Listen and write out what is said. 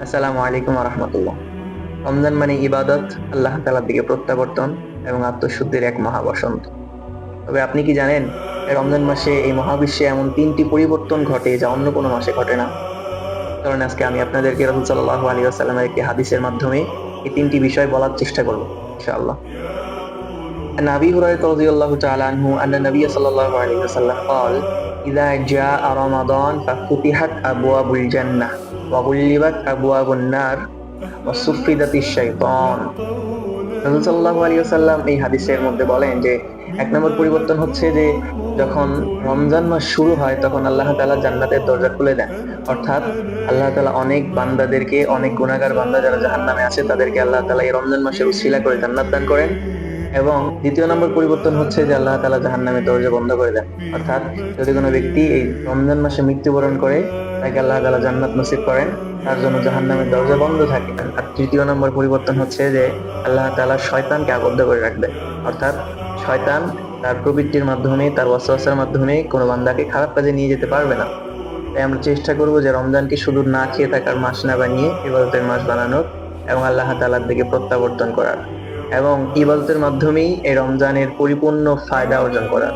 আসসালামু আলাইকুম রহমতুল্লাহ। রমজান মানে ইবাদত, আল্লাহ তাআলার দিকে প্রত্যাবর্তন এবং আত্মশুদ্ধির এক মহাবসন্ত। তবে আপনি কি জানেন, এই রমজান মাসে এই মহাবিশ্বে এমন তিনটি পরিবর্তন ঘটে যা অন্য কোনো মাসে ঘটে না। কারণ আজকে আমি আপনাদেরকে রাসূল সাল্লাল্লাহু আলাইহি ওয়াসাল্লামের একটি হাদিসের মাধ্যমে এই তিনটি বিষয় বলার চেষ্টা করব ইনশাআল্লাহ। عن أبي هريرة رضي الله تعالى عنه أن النبي صلى الله عليه وسلم قال: إذا جاء رمضان ففتحت أبواب الجنة وغلبت أبواب النار وصفدت الشيطان। রাসূল সাল্লাল্লাহু আলাইহি ওয়াসাল্লাম এই হাদিসের মধ্যে বলেন যে এক নম্বর পরিবর্তন হচ্ছে যে যখন রমজান মাস শুরু হয় তখন আল্লাহ তাআলা জান্নাতের দরজা খুলে দেন। অর্থাৎ আল্লাহ তাআলা অনেক বান্দাদেরকে, অনেক গুনাহগার বান্দা যারা জাহান্নামে আছে তাদেরকে আল্লাহ তাআলা এই রমজান মাসের উসিলা করে জান্নাত দান করেন। এবং দ্বিতীয় নম্বর পরিবর্তন হচ্ছে যে আল্লাহ তাআলা জাহান্নামের দরজা বন্ধ করে দেন। অর্থাৎ যদি কোনো ব্যক্তি এই রমজান মাসে মৃত্যুবরণ করে তাকে আল্লাহ তাআলা জান্নাত নসিব করেন, তার জন্য জাহান্নামের দরজা বন্ধ থাকে। আর তৃতীয় নম্বর পরিবর্তন হচ্ছে যে আল্লাহ তাআলা শয়তানকে আবদ্ধ করে রাখবেন। অর্থাৎ শয়তান তার প্রবৃত্তির মাধ্যমে, তার ওয়াসওয়াসার মাধ্যমে কোনো বান্দাকে খারাপ কাজে নিয়ে যেতে পারবে না। তাই আমরা চেষ্টা করব যে রমজানকে শুধু না খেয়ে থাকার মাস না বানিয়ে ইবাদতের মাস বানানোর এবং আল্লাহ তাআলার দিকে প্রত্যাবর্তন করার এবং ইবাদতের মাধ্যমেই এই রমজানের পরিপূর্ণ ফায়দা অর্জন করার।